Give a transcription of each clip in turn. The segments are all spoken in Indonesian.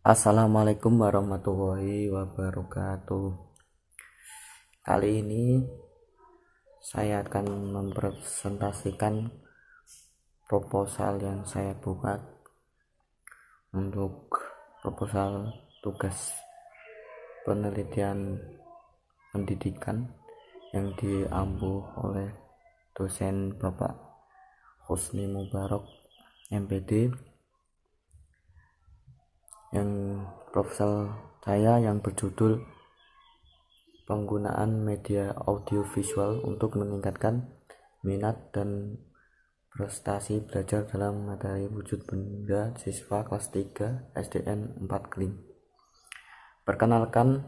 Assalamualaikum warahmatullahi wabarakatuh. Kali ini saya akan mempresentasikan proposal yang saya buat untuk proposal tugas penelitian pendidikan yang diampu oleh dosen Bapak Husni Mubarak MPD. Yang proposal saya yang berjudul penggunaan media audiovisual untuk meningkatkan minat dan prestasi belajar dalam materi wujud benda siswa kelas 3 SDN 4 Kling. Perkenalkan,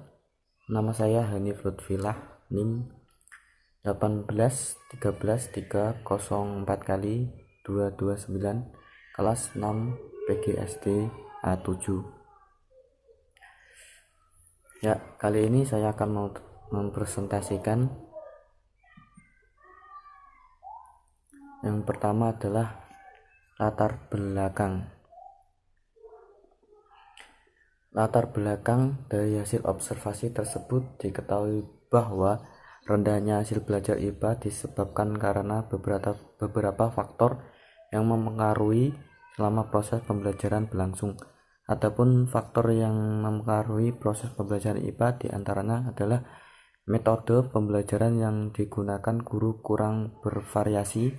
nama saya Hanif Lutfilah, NIM 1813304 kali 229, kelas 6 PGSD A7. Ya, kali ini saya akan mempresentasikan yang pertama adalah latar belakang. Latar belakang dari hasil observasi tersebut diketahui bahwa rendahnya hasil belajar IPA disebabkan karena beberapa faktor yang mempengaruhi selama proses pembelajaran berlangsung. Adapun faktor yang mempengaruhi proses pembelajaran IPA diantaranya adalah metode pembelajaran yang digunakan guru kurang bervariasi,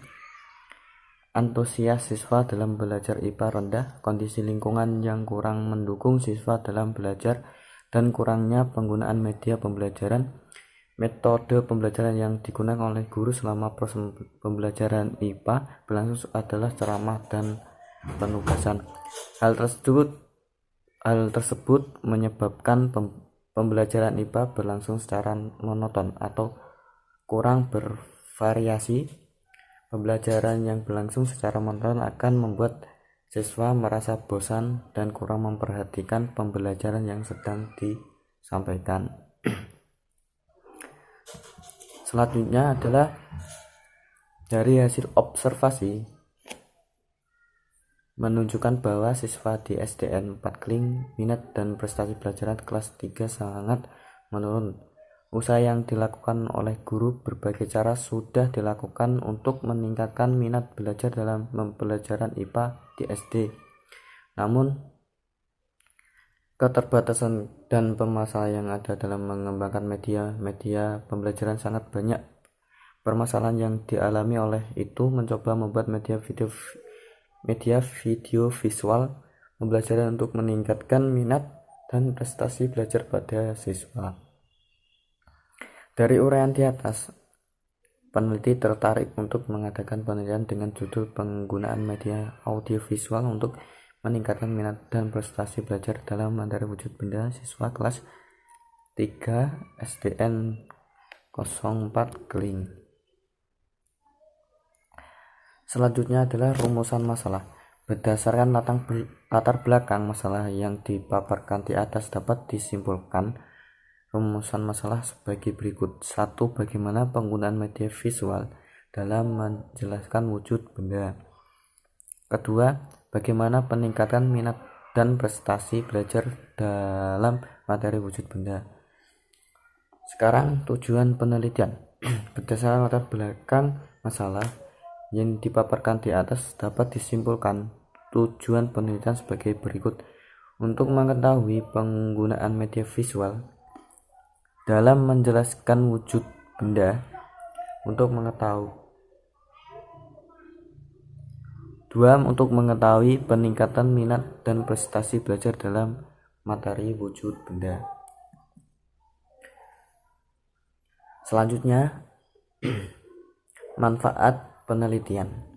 antusias siswa dalam belajar IPA rendah, kondisi lingkungan yang kurang mendukung siswa dalam belajar, dan kurangnya penggunaan media pembelajaran. Metode pembelajaran yang digunakan oleh guru selama proses pembelajaran IPA berlangsung adalah ceramah dan penugasan. Hal tersebut menyebabkan pembelajaran IPA berlangsung secara monoton atau kurang bervariasi. Pembelajaran yang berlangsung secara monoton akan membuat siswa merasa bosan dan kurang memperhatikan pembelajaran yang sedang disampaikan. Selanjutnya adalah dari hasil observasi menunjukkan bahwa siswa di SDN 4 Kling minat dan prestasi pelajaran kelas 3 sangat menurun. Usaha yang dilakukan oleh guru berbagai cara sudah dilakukan untuk meningkatkan minat belajar dalam pembelajaran IPA di SD. Namun, keterbatasan dan permasalahan yang ada dalam mengembangkan media pembelajaran sangat banyak. Permasalahan yang dialami oleh itu mencoba membuat media video visual pembelajaran untuk meningkatkan minat dan prestasi belajar pada siswa. Dari uraian di atas, peneliti tertarik untuk mengadakan penelitian dengan judul penggunaan media audiovisual untuk meningkatkan minat dan prestasi belajar dalam materi wujud benda siswa kelas 3 SDN 04 Kling. Selanjutnya adalah rumusan masalah. Berdasarkan latar belakang masalah yang dipaparkan di atas dapat disimpulkan rumusan masalah sebagai berikut. 1. Bagaimana penggunaan media visual dalam menjelaskan wujud benda. Kedua, bagaimana peningkatan minat dan prestasi belajar dalam materi wujud benda. Sekarang tujuan penelitian. Berdasarkan latar belakang masalah yang dipaparkan di atas dapat disimpulkan tujuan penelitian sebagai berikut. Untuk mengetahui penggunaan media visual dalam menjelaskan wujud benda, untuk mengetahui peningkatan minat dan prestasi belajar dalam materi wujud benda. Selanjutnya, manfaat penelitian.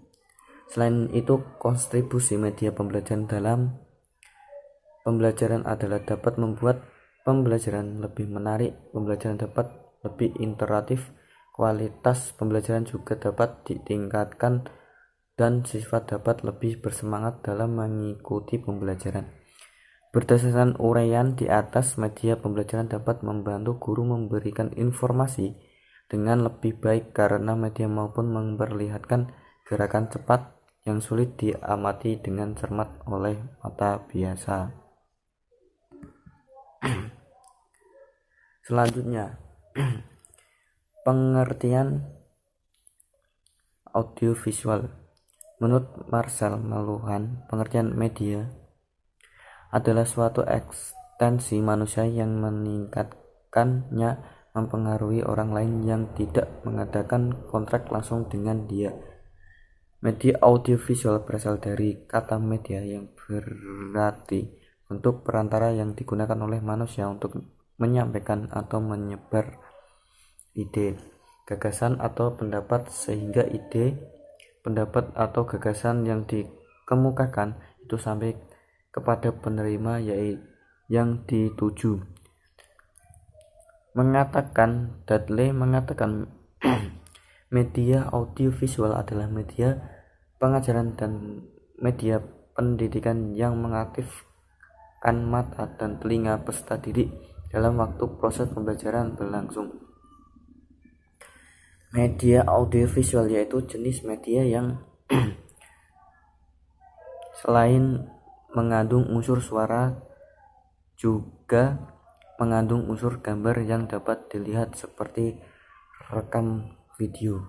Selain itu, kontribusi media pembelajaran dalam pembelajaran adalah dapat membuat pembelajaran lebih menarik, pembelajaran dapat lebih interaktif, kualitas pembelajaran juga dapat ditingkatkan, dan siswa dapat lebih bersemangat dalam mengikuti pembelajaran. Berdasarkan uraian di atas, media pembelajaran dapat membantu guru memberikan informasi dengan lebih baik karena media maupun memperlihatkan gerakan cepat yang sulit diamati dengan cermat oleh mata biasa. Selanjutnya, pengertian audiovisual. Menurut Marcel Maluhan, pengertian media adalah suatu ekstensi manusia yang meningkatkannya mempengaruhi orang lain yang tidak mengadakan kontrak langsung dengan dia. Media audiovisual berasal dari kata media yang berarti bentuk perantara yang digunakan oleh manusia untuk menyampaikan atau menyebar ide, gagasan atau pendapat, sehingga ide, pendapat atau gagasan yang dikemukakan itu sampai kepada penerima yang dituju. Dudley mengatakan media audiovisual adalah media pengajaran dan media pendidikan yang mengaktifkan mata dan telinga peserta didik dalam waktu proses pembelajaran berlangsung. Media audiovisual yaitu jenis media yang selain mengandung unsur suara juga mengandung unsur gambar yang dapat dilihat seperti rekam video.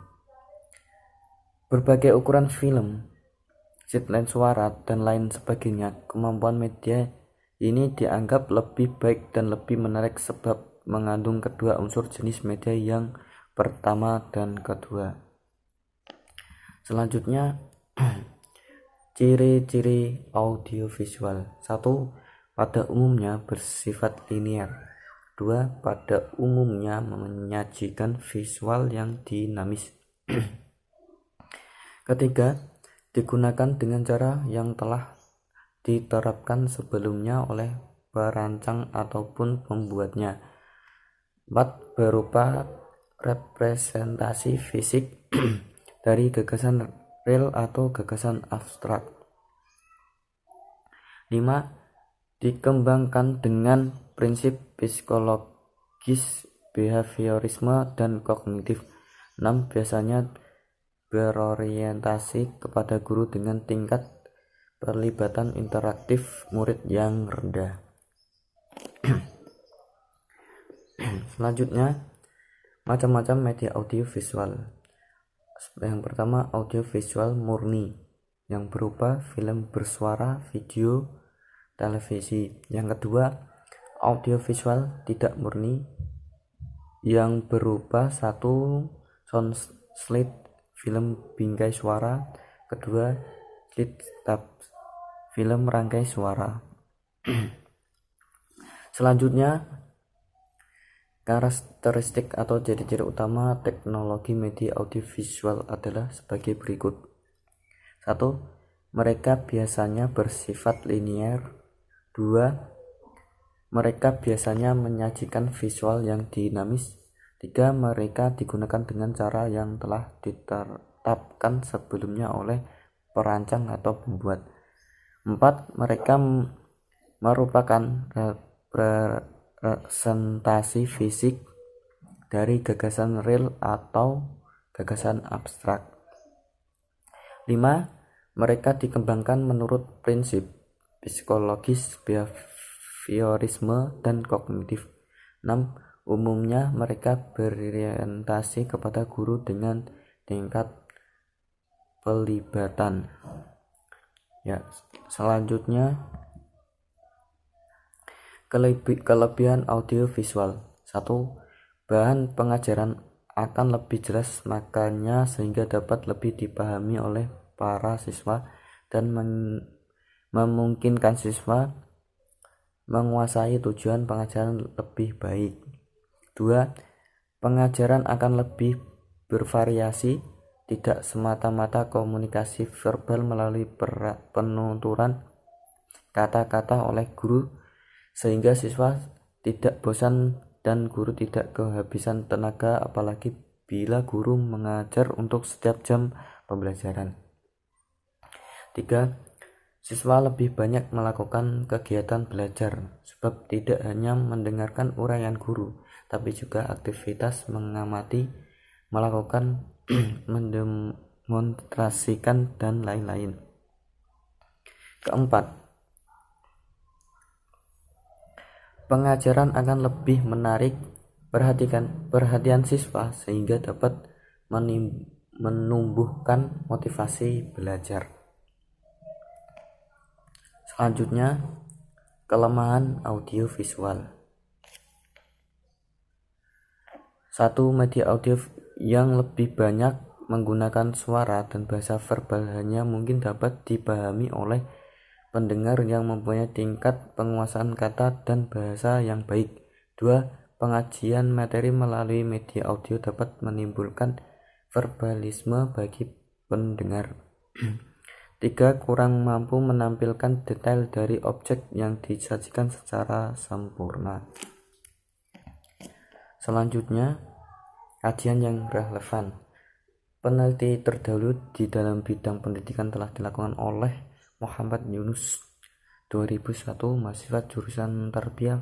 Berbagai ukuran film, deadline suara, dan lain sebagainya. Kemampuan media ini dianggap lebih baik dan lebih menarik sebab mengandung kedua unsur jenis media yang pertama dan kedua. Selanjutnya, ciri-ciri audiovisual. 1. Pada umumnya bersifat linear. 2. Pada umumnya menyajikan visual yang dinamis. Ketiga, digunakan dengan cara yang telah diterapkan sebelumnya oleh perancang ataupun pembuatnya. 4. Berupa representasi fisik dari gagasan real atau gagasan abstrak. 5. Dikembangkan dengan prinsip psikologis, behaviorisme, dan kognitif. 6. Biasanya berorientasi kepada guru dengan tingkat perlibatan interaktif murid yang rendah. Selanjutnya, macam-macam media audiovisual. Yang pertama, audiovisual murni yang berupa film bersuara, video, televisi. Yang kedua, audiovisual tidak murni yang berupa 1. Sound slide, film bingkai suara. Kedua, slide tab, film rangkai suara. Selanjutnya, karakteristik atau ciri-ciri utama teknologi media audiovisual adalah sebagai berikut. 1. Mereka biasanya bersifat linear. 2. Mereka biasanya menyajikan visual yang dinamis. 3. Mereka digunakan dengan cara yang telah ditetapkan sebelumnya oleh perancang atau pembuat. 4. Mereka merupakan representasi fisik dari gagasan real atau gagasan abstrak. 5. Mereka dikembangkan menurut prinsip psikologis, behaviorisme, dan kognitif. 6. Umumnya mereka berorientasi kepada guru dengan tingkat pelibatan. Selanjutnya, kelebihan audiovisual. 1. Bahan pengajaran akan lebih jelas, makanya sehingga dapat lebih dipahami oleh para siswa dan memungkinkan siswa menguasai tujuan pengajaran lebih baik. 2. Pengajaran akan lebih bervariasi, tidak semata-mata komunikasi verbal melalui penuturan kata-kata oleh guru, sehingga siswa tidak bosan dan guru tidak kehabisan tenaga, apalagi bila guru mengajar untuk setiap jam pembelajaran. 3. Siswa lebih banyak melakukan kegiatan belajar, sebab tidak hanya mendengarkan uraian guru, tapi juga aktivitas mengamati, melakukan, mendemonstrasikan, dan lain-lain. Keempat, pengajaran akan lebih menarik perhatian siswa sehingga dapat menumbuhkan motivasi belajar. Selanjutnya, kelemahan audiovisual. Satu, media audio yang lebih banyak menggunakan suara dan bahasa verbal hanya mungkin dapat dipahami oleh pendengar yang mempunyai tingkat penguasaan kata dan bahasa yang baik. 2. Pengajian materi melalui media audio dapat menimbulkan verbalisme bagi pendengar. 3. Kurang mampu menampilkan detail dari objek yang disajikan secara sempurna. Selanjutnya, kajian yang relevan. Peneliti terdahulu di dalam bidang pendidikan telah dilakukan oleh Muhammad Yunus 2001, mahasiswa jurusan Tarbiyah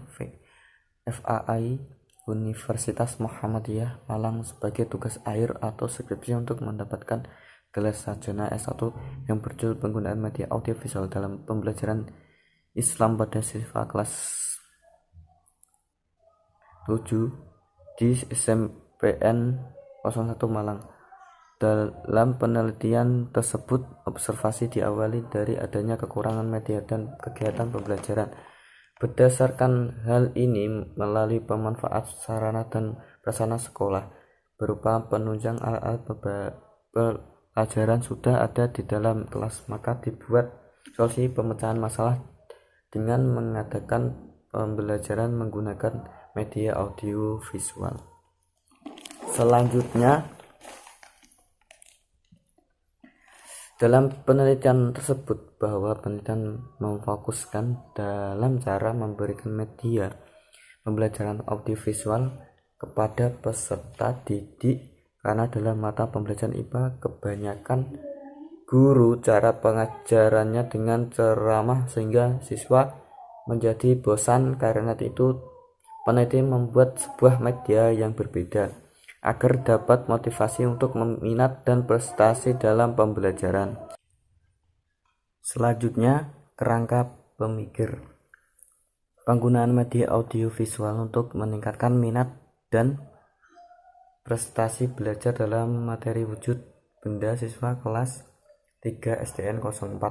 FAI Universitas Muhammadiyah Malang, sebagai tugas akhir atau skripsi untuk mendapatkan gelar sarjana S1 yang berjudul penggunaan media audiovisual dalam pembelajaran Islam pada siswa kelas 7 di SMPN 01 Malang. Dalam penelitian tersebut, observasi diawali dari adanya kekurangan media dan kegiatan pembelajaran. Berdasarkan hal ini, melalui pemanfaat sarana dan prasarana sekolah berupa penunjang alat-alat pelajaran sudah ada di dalam kelas, maka dibuat solusi pemecahan masalah dengan mengadakan pembelajaran menggunakan media audio visual. Selanjutnya, dalam penelitian tersebut bahwa penelitian memfokuskan dalam cara memberikan media pembelajaran audiovisual kepada peserta didik, karena dalam mata pembelajaran IPA kebanyakan guru cara pengajarannya dengan ceramah sehingga siswa menjadi bosan. Karena itu peneliti membuat sebuah media yang berbeda agar dapat motivasi untuk meminat dan prestasi dalam pembelajaran. Selanjutnya, kerangka pemikir. Penggunaan media audiovisual untuk meningkatkan minat dan prestasi belajar dalam materi wujud benda siswa kelas 3 SDN 04.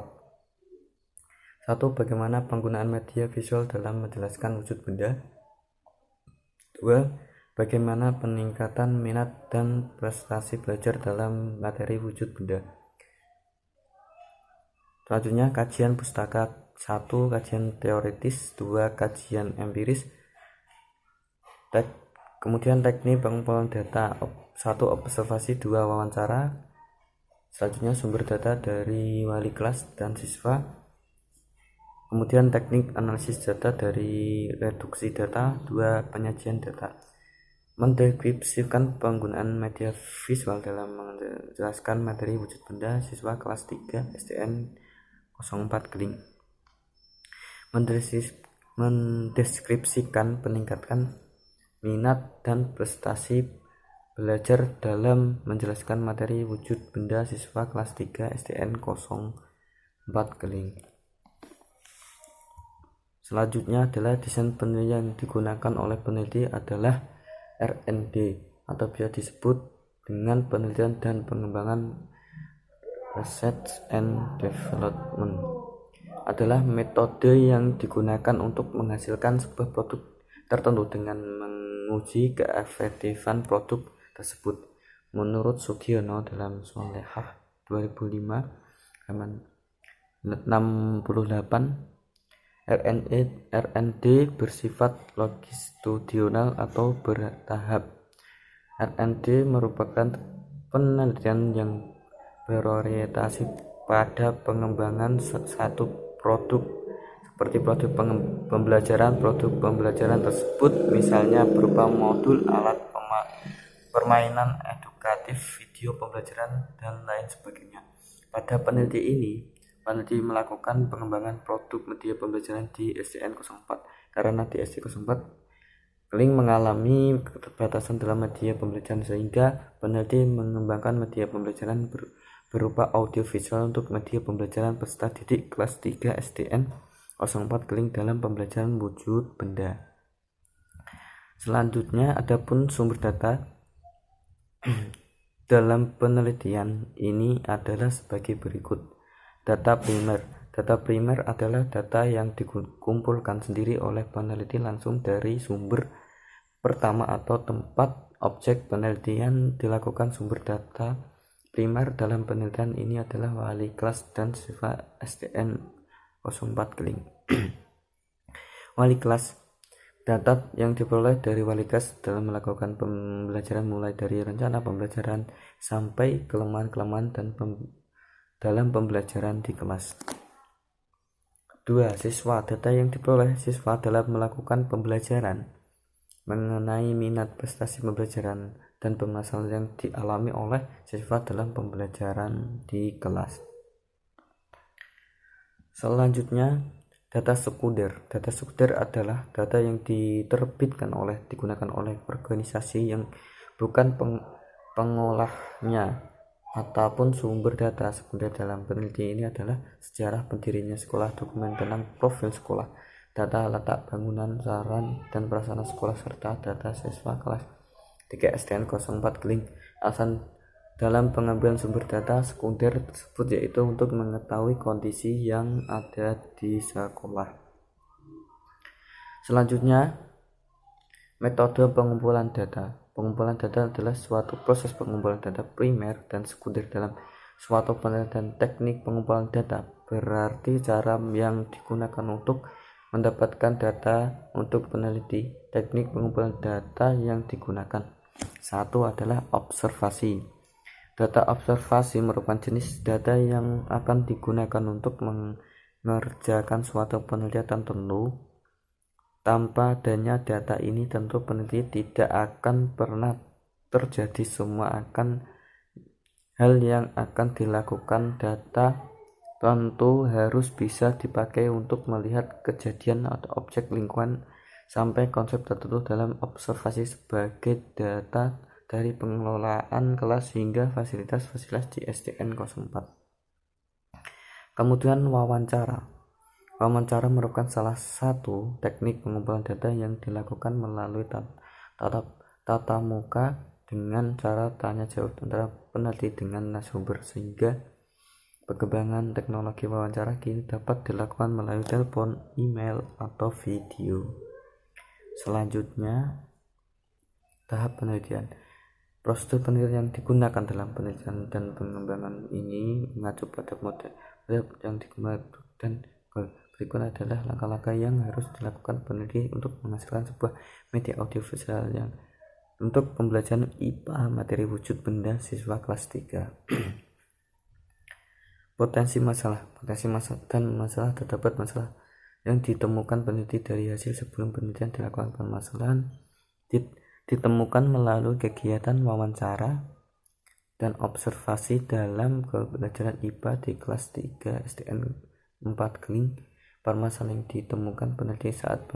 1. Bagaimana penggunaan media visual dalam menjelaskan wujud benda. 2. Bagaimana peningkatan minat dan prestasi belajar dalam materi wujud benda. Selanjutnya, kajian pustaka. 1. Kajian teoritis. 2. Kajian empiris. Kemudian teknik pengumpulan data. 1. Observasi. 2. Wawancara. Selanjutnya, sumber data dari wali kelas dan siswa. Kemudian teknik analisis data dari reduksi data. 2. Penyajian data. Mendeskripsikan penggunaan media visual dalam menjelaskan materi wujud benda siswa kelas 3 SDN 04 Keling. Mendeskripsikan peningkatan minat dan prestasi belajar dalam menjelaskan materi wujud benda siswa kelas 3 SDN 04 Keling. Selanjutnya adalah desain penelitian yang digunakan oleh peneliti adalah R&D atau biasa disebut dengan penelitian dan pengembangan, research and development, adalah metode yang digunakan untuk menghasilkan sebuah produk tertentu dengan menguji keefektifan produk tersebut. Menurut Sugiono dalam Sholehah 2005 halaman 68, R&D bersifat longitudinal atau bertahap. R&D merupakan penelitian yang berorientasi pada pengembangan satu produk, seperti produk pembelajaran tersebut misalnya berupa modul, alat permainan edukatif, video pembelajaran, dan lain sebagainya. Pada penelitian ini, peneliti melakukan pengembangan produk media pembelajaran di SDN 04 karena di SDN 04 Keling mengalami keterbatasan dalam media pembelajaran, sehingga peneliti mengembangkan media pembelajaran berupa audiovisual untuk media pembelajaran peserta didik kelas 3 SDN 04 Keling dalam pembelajaran wujud benda. Selanjutnya, adapun sumber data dalam penelitian ini adalah sebagai berikut. Data primer. Data primer adalah data yang dikumpulkan sendiri oleh peneliti langsung dari sumber pertama atau tempat objek penelitian dilakukan. Sumber data primer dalam penelitian ini adalah wali kelas dan siswa SDN 04 Keling. Wali kelas. Data yang diperoleh dari wali kelas dalam melakukan pembelajaran mulai dari rencana pembelajaran sampai kelemahan-kelemahan dan dalam pembelajaran di kelas. 2. Siswa. Data yang diperoleh siswa dalam melakukan pembelajaran mengenai minat, prestasi pembelajaran, dan permasalahan yang dialami oleh siswa dalam pembelajaran di kelas. Selanjutnya, data sekunder. Data sekunder adalah data yang digunakan oleh organisasi yang bukan pengolahnya ataupun sumber data. Sekunder dalam penelitian ini adalah sejarah berdirinya sekolah, dokumen tentang profil sekolah, data letak bangunan, saran dan prasarana sekolah, serta data siswa kelas 3 SDN 04 Keling. Alasan dalam pengambilan sumber data sekunder tersebut yaitu untuk mengetahui kondisi yang ada di sekolah. Selanjutnya, metode pengumpulan data. Pengumpulan data adalah suatu proses pengumpulan data primer dan sekunder dalam suatu penelitian. Teknik pengumpulan data berarti cara yang digunakan untuk mendapatkan data untuk peneliti. Teknik pengumpulan data yang digunakan. 1 adalah observasi. Data observasi merupakan jenis data yang akan digunakan untuk mengerjakan suatu penelitian tertentu. Tanpa adanya data ini tentu penelitian tidak akan pernah terjadi. Semua hal yang akan dilakukan data tentu harus bisa dipakai untuk melihat kejadian atau objek lingkungan sampai konsep tertentu dalam observasi sebagai data dari pengelolaan kelas hingga fasilitas-fasilitas di SDN 04. Kemudian wawancara. Wawancara merupakan salah satu teknik pengumpulan data yang dilakukan melalui tatap muka dengan cara tanya jawab antara peneliti dengan narasumber, sehingga perkembangan teknologi wawancara kini dapat dilakukan melalui telepon, email, atau video. Selanjutnya, tahap penelitian. Prosedur penelitian yang digunakan dalam penelitian dan pengembangan ini mengacu pada model yang digunakan, dan berikut adalah langkah-langkah yang harus dilakukan peneliti untuk menghasilkan sebuah media audiovisual yang untuk pembelajaran IPA materi wujud benda siswa kelas 3. Potensi masalah dan masalah. Terdapat masalah yang ditemukan peneliti dari hasil sebelum penelitian dilakukan. Permasalahan ditemukan melalui kegiatan wawancara dan observasi dalam pembelajaran IPA di kelas 3 SDN 4 Keling. Permasalahan yang ditemukan peneliti saat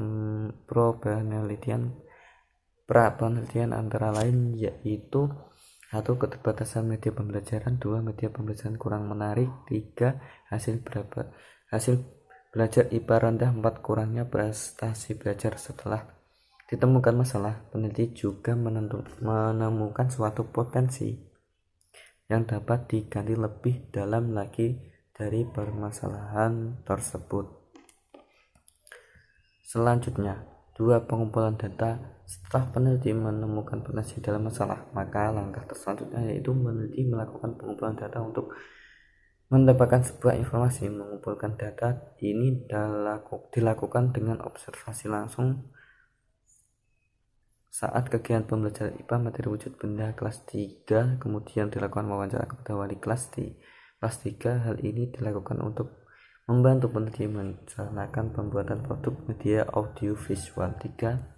pra-penelitian antara lain yaitu 1. Keterbatasan media pembelajaran, 2. Media pembelajaran kurang menarik, 3. Hasil belajar IPA rendah, 4. Kurangnya prestasi belajar. Setelah ditemukan masalah, peneliti juga menemukan suatu potensi yang dapat diganti lebih dalam lagi dari permasalahan tersebut. Selanjutnya, 2. Pengumpulan data. Setelah peneliti menemukan potensi dalam masalah, maka langkah selanjutnya yaitu peneliti melakukan pengumpulan data untuk mendapatkan sebuah informasi. Mengumpulkan data ini dilakukan dengan observasi langsung saat kegiatan pembelajaran IPA materi wujud benda kelas 3, kemudian dilakukan wawancara kepada wali kelas di kelas 3. Hal ini dilakukan untuk membantu peneliti merencanakan pembuatan produk media audio visual. 3.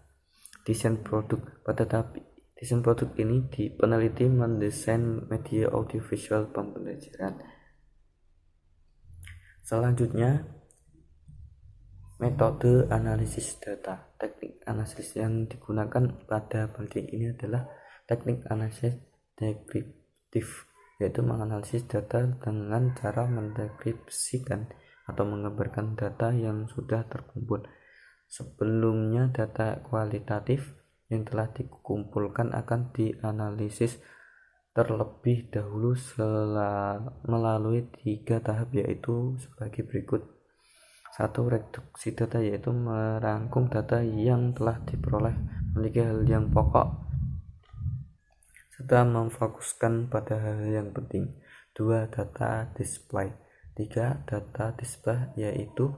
Desain produk. Pada tahap desain produk ini peneliti mendesain media audio visual pembelajaran. Selanjutnya, metode analisis data. Teknik analisis yang digunakan pada penelitian ini adalah teknik analisis deskriptif, yaitu menganalisis data dengan cara mendeskripsikan atau menggambarkan data yang sudah terkumpul. Sebelumnya data kualitatif yang telah dikumpulkan akan dianalisis terlebih dahulu melalui 3 tahap, yaitu sebagai berikut. 1. Reduksi data, yaitu merangkum data yang telah diperoleh memiliki hal yang pokok serta memfokuskan pada hal yang penting. 2. Data display. 3. Data display, yaitu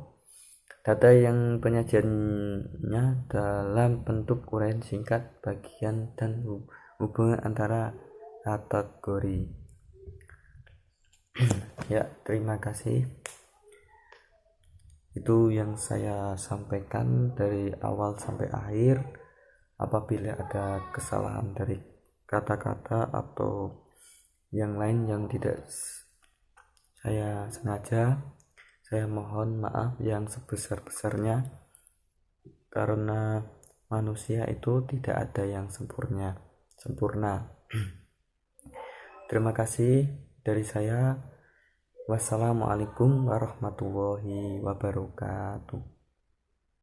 data yang penyajiannya dalam bentuk uraian singkat, bagian, dan hubungan antara kategori. Ya, terima kasih. Itu yang saya sampaikan dari awal sampai akhir. Apabila ada kesalahan dari kata-kata atau yang lain yang tidak saya sengaja, saya mohon maaf yang sebesar-besarnya, karena manusia itu tidak ada yang sempurna. Terima kasih dari saya. Wassalamualaikum warahmatullahi wabarakatuh.